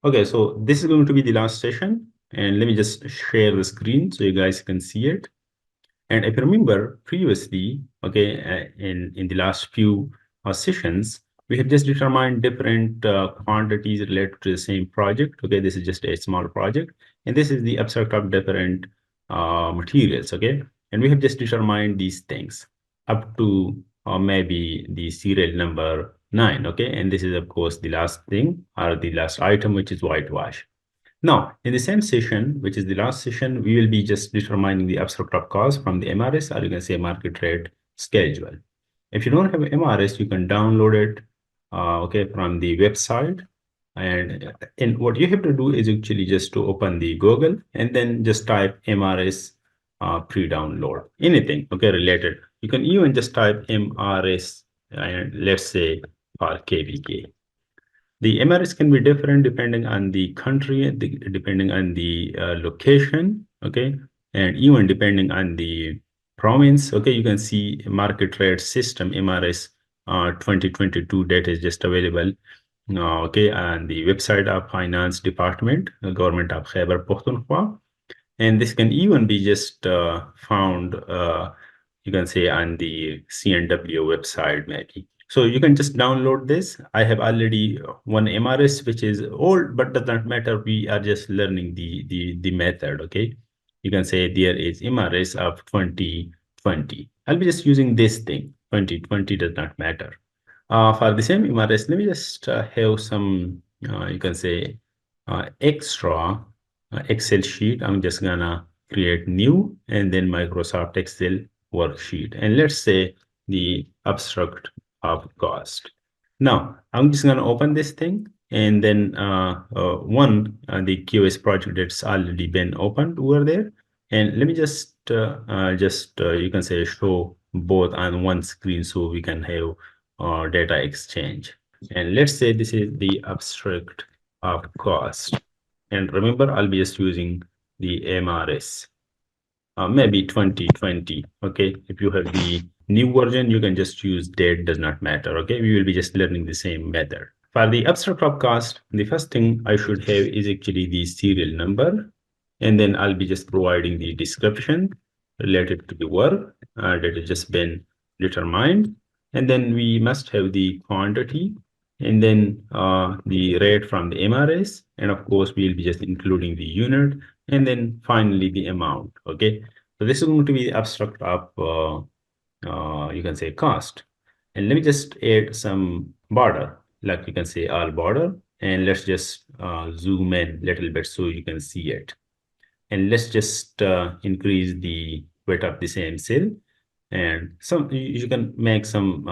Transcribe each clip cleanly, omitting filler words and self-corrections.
Okay, so this is going to be the last session, and let me just share the screen so you guys can see it. And if you remember previously, okay, in the last few sessions, we have just determined different quantities related to the same project. Okay, this is just a small project, and this is the abstract of different materials. Okay, and we have just determined these things up to maybe the serial number 9. Okay, and this is of course the last thing or the last item, which is whitewash. Now, in the same session, which is the last session, we will be just determining the abstract of cost from the MRS, or you can say market rate schedule. If you don't have MRS, you can download it, okay, from the website. And what you have to do is actually just to open the Google and then just type MRS pre-download, anything, okay, related. You can even just type MRS, and let's say for KVK. The MRS can be different depending on the country, depending on the location, okay, and even depending on the province. Okay, you can see market rate system MRS 2022 data is just available. Okay, and the website of Finance Department, Government of Khyber Pakhtunkhwa, and this can even be just found, you can say, on the CNW website maybe. So you can just download this. I have already one MRS, which is old, but does not matter. We are just learning the method, okay? You can say there is MRS of 2020. I'll be just using this thing. 2020 does not matter. For the same MRS, let me just have some, you can say, extra Excel sheet. I'm just gonna create new and then Microsoft Excel worksheet. And let's say the abstract of cost. Now, I'm just gonna open this thing, and then the QS project that's already been opened over there. And let me just you can say show both on one screen so we can have data exchange. And let's say this is the abstract of cost. And remember, I'll be just using the MRS, maybe 2020. Okay, if you have the new version, you can just use date, does not matter. Okay, we will be just learning the same method. For the abstract of cost, the first thing I should have is actually the serial number. And then I'll be just providing the description related to the work that has just been determined. And then we must have the quantity, and then the rate from the MRS. And of course, we'll be just including the unit, and then finally the amount. Okay, so this is going to be the abstract of you can say cost. And let me just add some border, like you can say all border, and let's just zoom in a little bit so you can see it. And let's just increase the weight of the same cell. And some you can make some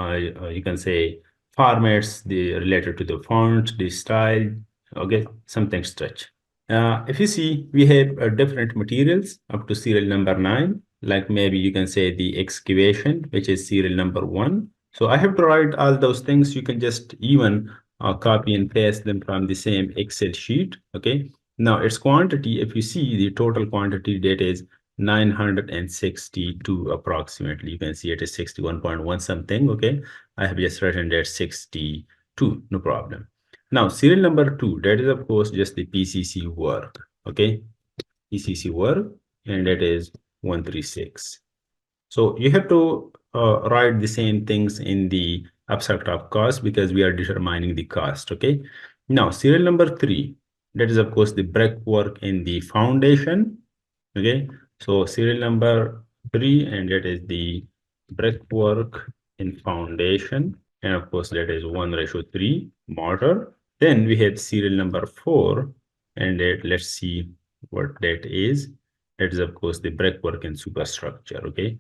you can say formats related to the font, the style, okay, something such. If you see, we have different materials up to serial number 9, like maybe you can say the excavation, which is serial number 1. So I have to write all those things. You can just even copy and paste them from the same Excel sheet, okay? Now its quantity, if you see the total quantity data is 962 approximately. You can see it is 61.1 something, okay? I have just written that 62, no problem. Now, serial number 2, that is, of course, just the PCC work, okay? PCC work, and that is 136. So you have to write the same things in the abstract of cost because we are determining the cost, okay? Now, serial number 3, that is, of course, the brickwork in the foundation, okay? So serial number 3, and that is the brickwork in foundation. And of course, that is 1:3 mortar. Then we have serial number 4, and let's see what that is. That is, of course, the brickwork and superstructure, okay?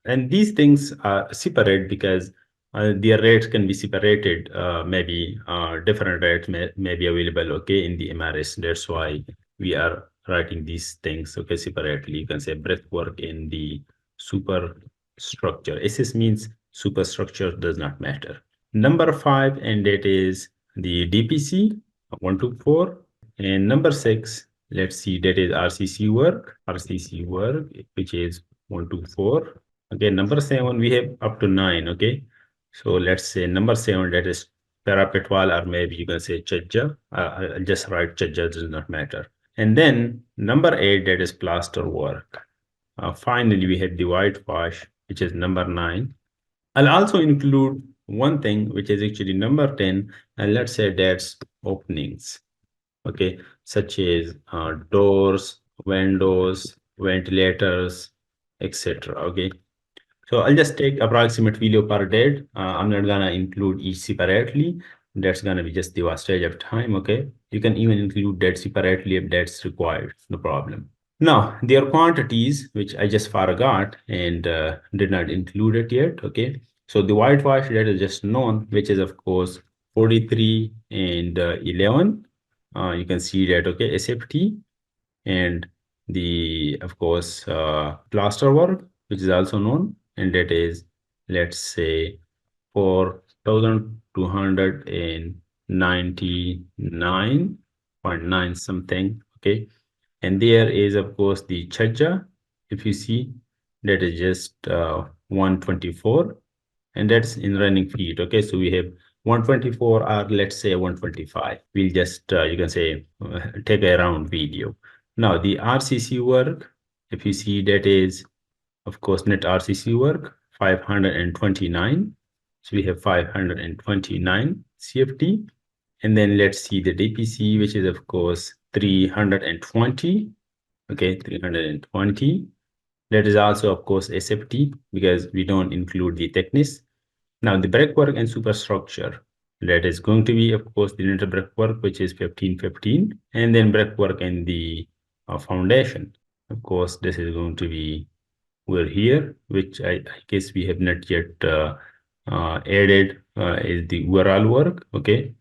And these things are separate because their rates can be separated. Maybe different rates may be available, okay, in the MRS. That's why we are writing these things, okay, separately. You can say brickwork in the superstructure. SS means superstructure does not matter. Number 5, and that is the DPC 124. And number 6, let's see, that is RCC work, which is 124. Okay, number 7, we have up to 9. Okay, so let's say number 7, that is parapet wall, or maybe you can say chajja. I'll just write chajja, does not matter. And then number 8, that is plaster work. Finally, we have the whitewash, which is number 9. I'll also include one thing, which is actually number 10, and let's say that's openings, okay, such as doors, windows, ventilators, etc. Okay, so I'll just take approximate video per day. I'm not gonna include each separately. That's gonna be just the wastage of time. Okay, you can even include that separately if that's required, no problem. Now, there are quantities which I just forgot and did not include it yet. Okay, so the whitewash that is just known, which is of course 43 and 11. You can see that, okay, SFT, and the, of course, plaster work, which is also known, and that is, let's say, 4,299.9 something. Okay, and there is, of course, the Chajja. If you see, that is just 124, and that's in running feet. Okay, so we have 124, or let's say 125. We'll just, you can say, take a round video. Now, the RCC work, if you see, that is, of course, net RCC work, 529. So we have 529 CFT. And then let's see the DPC, which is, of course, 320. Okay, 320. That is also, of course, SFT, because we don't include the thickness. Now, the brickwork and superstructure, that is going to be, of course, the net brickwork, which is 1515, and then brickwork and the foundation. Of course, this is going to be, we're here, which I guess we have not yet added, is the overall work. Okay,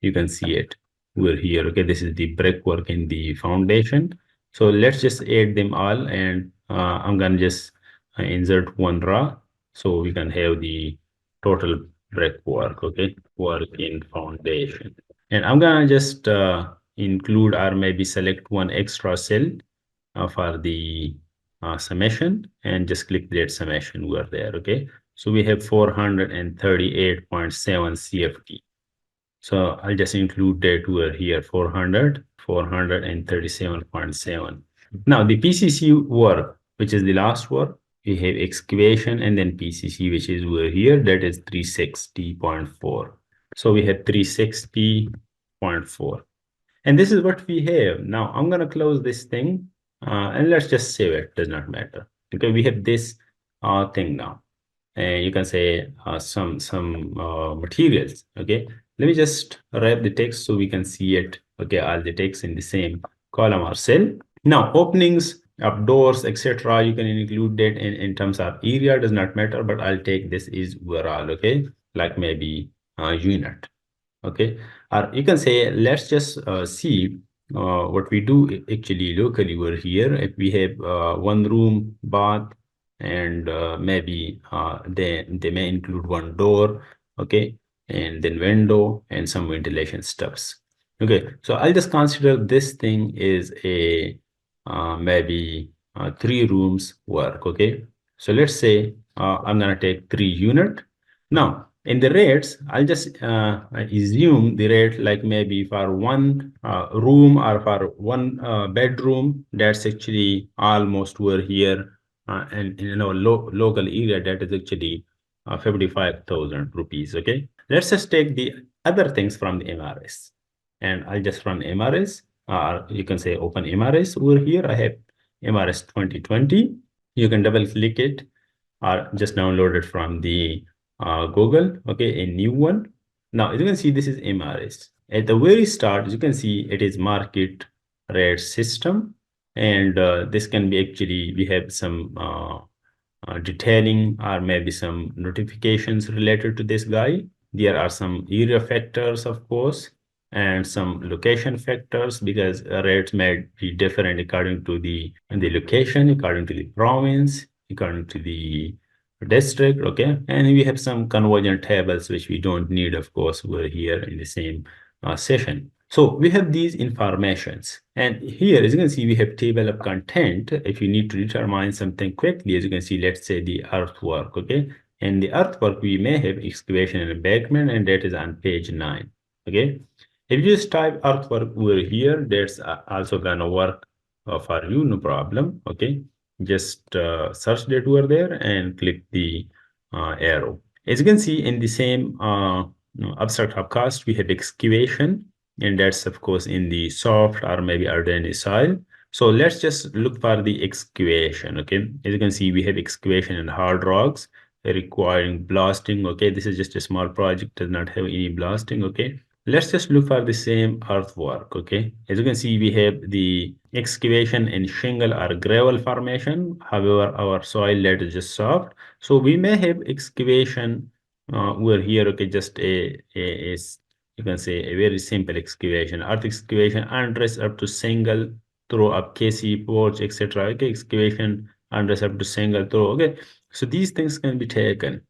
you can see it. We're here. Okay, this is the brickwork and the foundation. So let's just add them all, and I'm gonna just insert one raw, so we can have the total brickwork. Okay, work in foundation, and I'm gonna just include or maybe select one extra cell for the summation, and just click that summation. We're there. Okay, so we have 438.7 CFT. So I'll just include that word here, 437.7. Now the PCC work, which is the last work, we have excavation, and then PCC, which is over here, that is 360.4. So we have 360.4. And this is what we have. Now I'm going to close this thing and let's just save it. Does not matter. Okay, we have this thing now. And you can say some materials. Okay, let me just wrap the text so we can see it. Okay, all the text in the same column or cell. Now openings, doors, etc. You can include that in terms of area, does not matter, but I'll take this is overall. Okay, like maybe unit. Okay, or you can say, let's just see what we do actually locally over here. If we have one room, bath, and maybe they may include one door, okay, and then window and some ventilation stuffs. Okay, so I'll just consider this thing is a maybe 3 rooms work. Okay, so let's say I'm gonna take 3 unit. Now in the rates, I'll just assume the rate like maybe for one room or for one bedroom, that's actually almost over here, and in local area, that is actually 55,000 rupees. Okay, let's just take the other things from the MRS, and I'll just run MRS, or you can say open MRS. Over here I have MRS 2020. You can double click it or just download it from the Google. Okay, a new one. Now as you can see, this is MRS. At the very start, as you can see, it is market rate system, and this can be actually, we have some detailing or maybe some notifications related to this guy. There are some area factors, of course, and some location factors, because rates may be different according to the location, according to the province, according to the district. Okay, and we have some conversion tables which we don't need, of course, over here in the same session. So we have these informations, and here, as you can see, we have table of content. If you need to determine something quickly, as you can see, let's say the earthwork. Okay, In the earthwork, we may have excavation and embankment, and that is on page 9. Okay. If you just type earthwork over here, that's also gonna work for you, no problem. Okay. Just search that over there and click the arrow. As you can see in the same abstract of cost, we have excavation, and that's of course in the soft or maybe organic soil. So let's just look for the excavation. Okay. As you can see, we have excavation in hard rocks requiring blasting. Okay, this is just a small project, does not have any blasting. Okay, let's just look for the same earthwork. Okay, as you can see, we have the excavation in shingle or gravel formation. However, our soil that is just soft, so we may have excavation over here. Okay, just you can say a very simple excavation, earth excavation, undress up to single throw up KC porch, etc. Okay, excavation undress up to single throw. Okay, so these things can be taken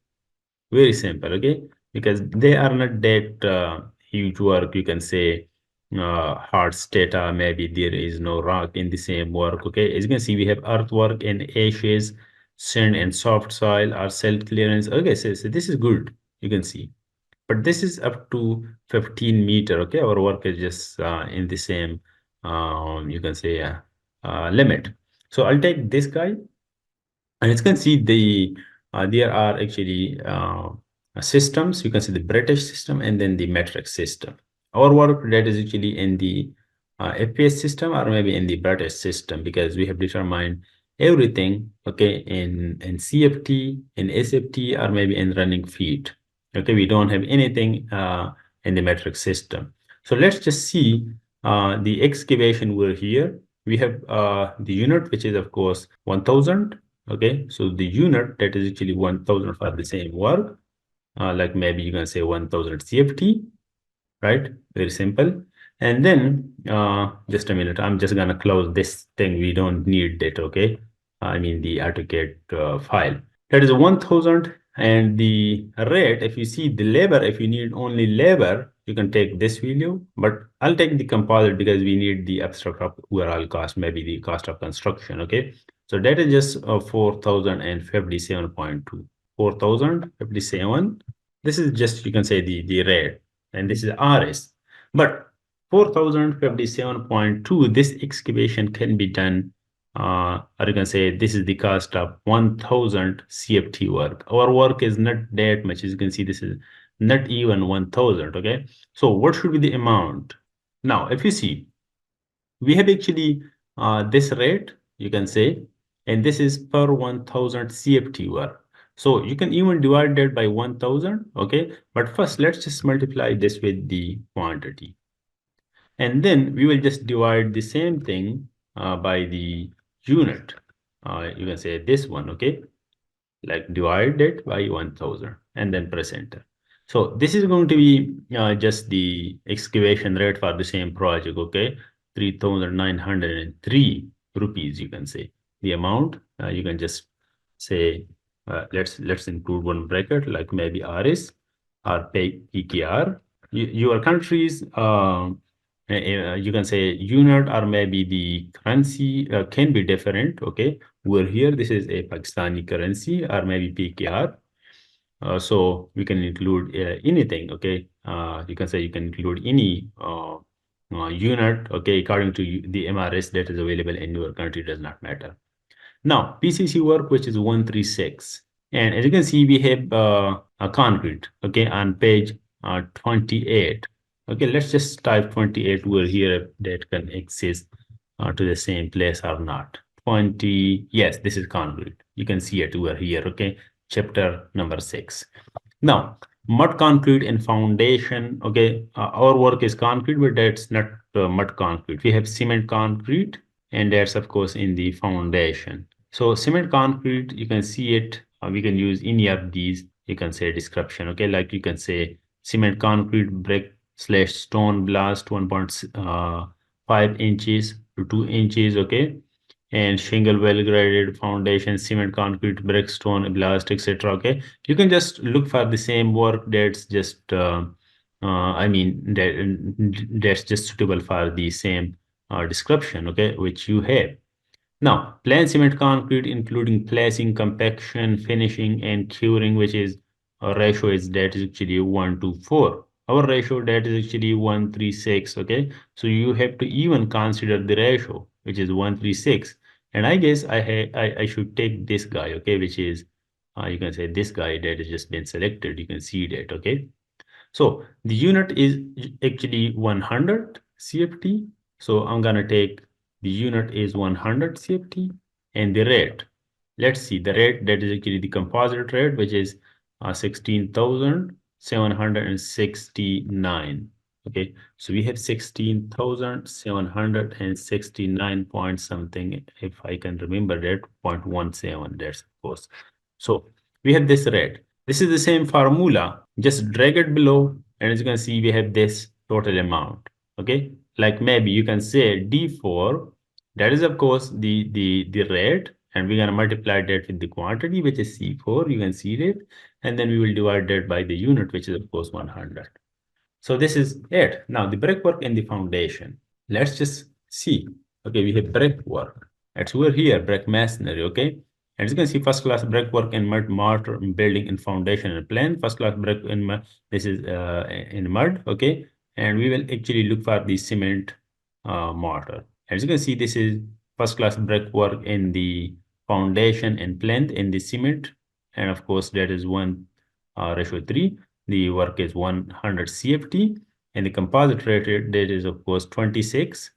very simple, okay, because they are not that huge work. You can say hard data, maybe there is no rock in the same work. Okay, as you can see, we have earthwork and ashes, sand and soft soil or silt clearance. Okay, so this is good. You can see, but this is up to 15 meter. Okay, our work is just in the same you can say limit. So I'll take this guy, and as you can see, there are actually systems. You can see the British system and then the metric system. Our work that is actually in the FPS system or maybe in the British system, because we have determined everything, okay, in CFT, in SFT, or maybe in running feet. Okay, we don't have anything in the metric system. So let's just see the excavation over here. We have the unit, which is of course 1000. Okay, so the unit that is actually 1000 for the same work, like maybe you can say 1000 CFT, right? Very simple. And then just a minute, I'm just gonna close this thing. We don't need that, okay? I mean the AutoCAD file. That is 1000, and the rate, if you see the labor, if you need only labor, you can take this value, but I'll take the composite because we need the abstract of overall cost, maybe the cost of construction, okay? So that is just 4057.2. 4057. This is just, you can say the rate, and this is RS. But 4057.2, this excavation can be done, or you can say this is the cost of 1000 CFT work. Our work is not that much. As you can see, this is not even 1000. Okay, so what should be the amount? Now, if you see, we have actually this rate, you can say, and this is per 1000 CFT work. So you can even divide that by 1000, okay? But first, let's just multiply this with the quantity. And then we will just divide the same thing by the unit. You can say this one, okay? Like divide it by 1000 and then press enter. So this is going to be just the excavation rate for the same project, okay? 3903 rupees, you can say. The amount, you can just say, let's include one bracket, like maybe RS or PKR. Your countries, you can say unit or maybe the currency can be different, okay? Over here, this is a Pakistani currency or maybe PKR. So we can include anything, okay? You can say you can include any unit, okay, according to the MRS that is available in your country, does not matter. Now, PCC work, which is 136. And as you can see, we have a concrete, okay, on page 28. Okay, let's just type 28 over here that can access to the same place or not. 20, yes, this is concrete. You can see it over here, okay, chapter number 6. Now, mud concrete and foundation, okay, our work is concrete, but that's not mud concrete. We have cement concrete, and that's of course in the foundation. So cement concrete, you can see it. We can use any of these. You can say description. Okay, like you can say cement concrete brick slash stone blast 1.5 inches to 2 inches. Okay, and shingle well graded foundation cement concrete brick stone blast etc. Okay, you can just look for the same work that's just I mean that's just suitable for the same description. Okay, which you have. Now, plain cement concrete, including placing, compaction, finishing, and curing, which is our ratio is that is actually 1 to 4. Our ratio that is actually 136. Okay, so you have to even consider the ratio, which is 136. And I guess I should take this guy, okay, which is you can say this guy that has just been selected. You can see that, okay. So the unit is actually 100 CFT. So I'm gonna take the unit is 100 CFT and the rate. Let's see the rate that is actually the composite rate, which is 16,769. Okay, so we have 16,769 point something, if I can remember that, 0.17, that's of course. So we have this rate. This is the same formula, just drag it below, and as you can see, we have this total amount. Okay, like maybe you can say D4, that is of course the rate, and we're gonna multiply that with the quantity, which is C4, you can see it, and then we will divide that by the unit, which is of course 100. So this is it. Now the brickwork and the foundation. Let's just see. Okay, we have brickwork. It's over here, brick masonry, okay? And as you can see, first class brickwork and mud mortar building and foundation and plan. First class brick in mud, this is in mud, okay? And we will actually look for the cement mortar. As you can see, this is first class brickwork in the foundation and plinth in the cement. And of course, that is 1 ratio 3. The work is 100 CFT, and the composite rate that is of course 26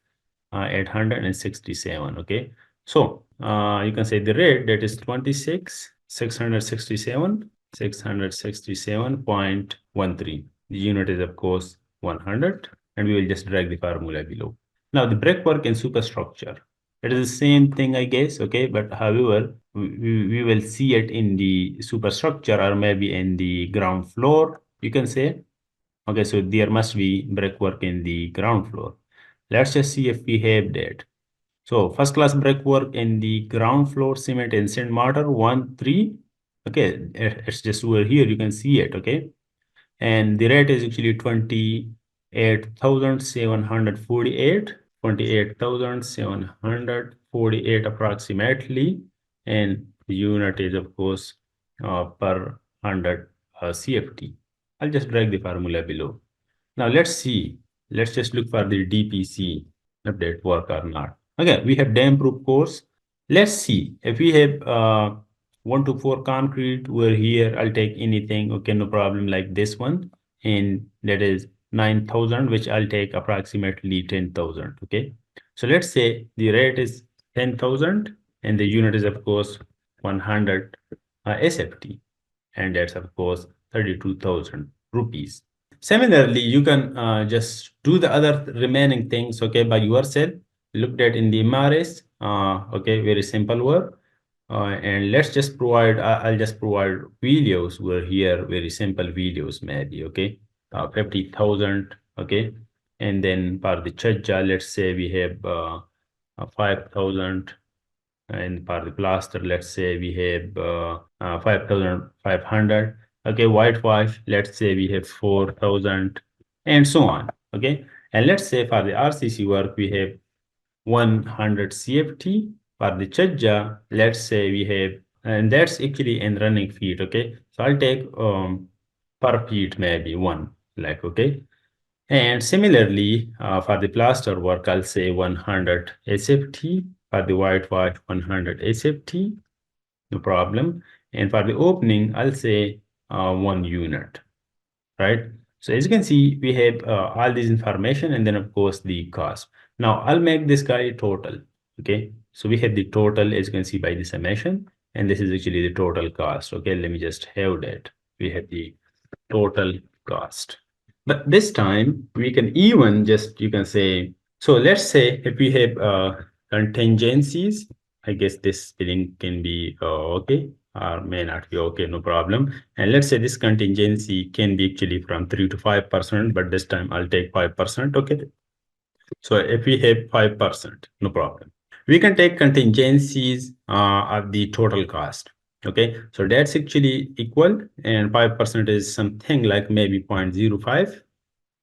867. Okay, so you can say the rate that is 26 667 667.13. The unit is of course 100, and we will just drag the formula below. Now the brickwork and superstructure, it is the same thing, I guess. Okay, but however, we will see it in the superstructure or maybe in the ground floor, you can say. Okay, so there must be brickwork in the ground floor. Let's just see if we have that. So first class brickwork in the ground floor, cement and sand mortar, 1, 3. Okay, it's just over here, you can see it, okay? And the rate is actually 28,748, 28,748 approximately. And the unit is, of course, per 100 CFT. I'll just drag the formula below. Now let's see. Let's just look for the DPC, if that work or not. Okay, we have dam proof course. Let's see if we have 1 to 4 concrete over here. I'll take anything. Okay, no problem, like this one, and that is 9,000, which I'll take approximately 10,000. Okay, so let's say the rate is 10,000 and the unit is of course 100 SFT, and that's of course 32,000 rupees. Similarly, you can just do the other remaining things, okay, by yourself. Look at in the MRS, okay, very simple work. And let's just provide, I'll just provide videos over here, very simple videos maybe, okay, 50,000, okay. And then for the chaja, let's say we have 5,000. And for the plaster, let's say we have 5,500. Okay, whitewash, let's say we have 4,000, and so on. Okay, and let's say for the RCC work, we have 100 CFT. For the chaja, let's say we have, and that's actually in running feet. Okay, so I'll take per feet maybe 1, like, okay. And similarly, for the plaster work, I'll say 100 SFT. For the whitewash, 100 SFT, no problem. And for the opening, I'll say 1 unit, right? So as you can see, we have all this information, and then of course the cost. Now I'll make this guy total, okay? So we have the total, as you can see by the summation, and this is actually the total cost. Okay, let me just have that. We have the total cost. But this time we can even just, you can say, so let's say if we have contingencies, I guess this spelling can be okay or may not be okay, no problem. And let's say this contingency can be actually from 3 to 5%, but this time I'll take 5%, okay? So if we have 5%, no problem. We can take contingencies of the total cost. Okay, so that's actually equal, and 5% is something like maybe 0.05,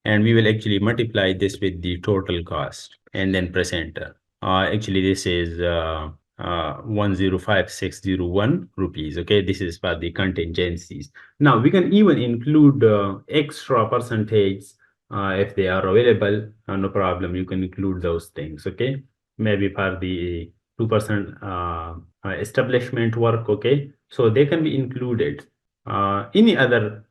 and we will actually multiply this with the total cost and then press enter. Actually, this is 105,601 rupees. Okay, this is for the contingencies. Now we can even include extra percentage if they are available. No problem, you can include those things. Okay, maybe for the 2% establishment work. Okay, so they can be included. Any other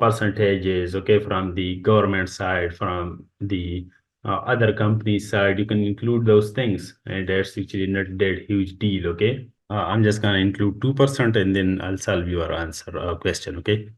percentages, okay, from the government side, from the other companies side, you can include those things, and that's actually not that huge deal. Okay, I'm just gonna include 2% and then I'll solve your answer question. Okay,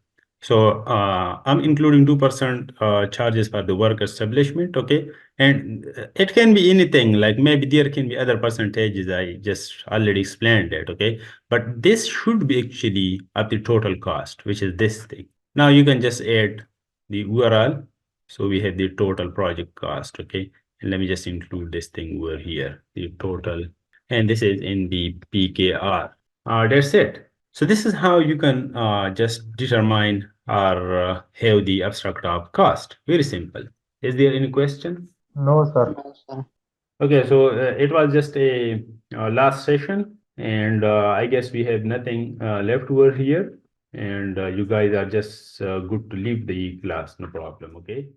so I'm including 2% charges for the work establishment. Okay, and it can be anything, like maybe there can be other percentages. I just already explained that. Okay, but this should be actually at the total cost, which is this thing. Now you can just add the URL. So we have the total project cost. Okay, and let me just include this thing over here, the total, and this is in the PKR. That's it. So this is how you can just determine or have the abstract of cost. Very simple. Is there any question? No, sir. No, sir. Okay, so it was just a last session, and I guess we have nothing left over here, and you guys are just good to leave the class, no problem. Okay.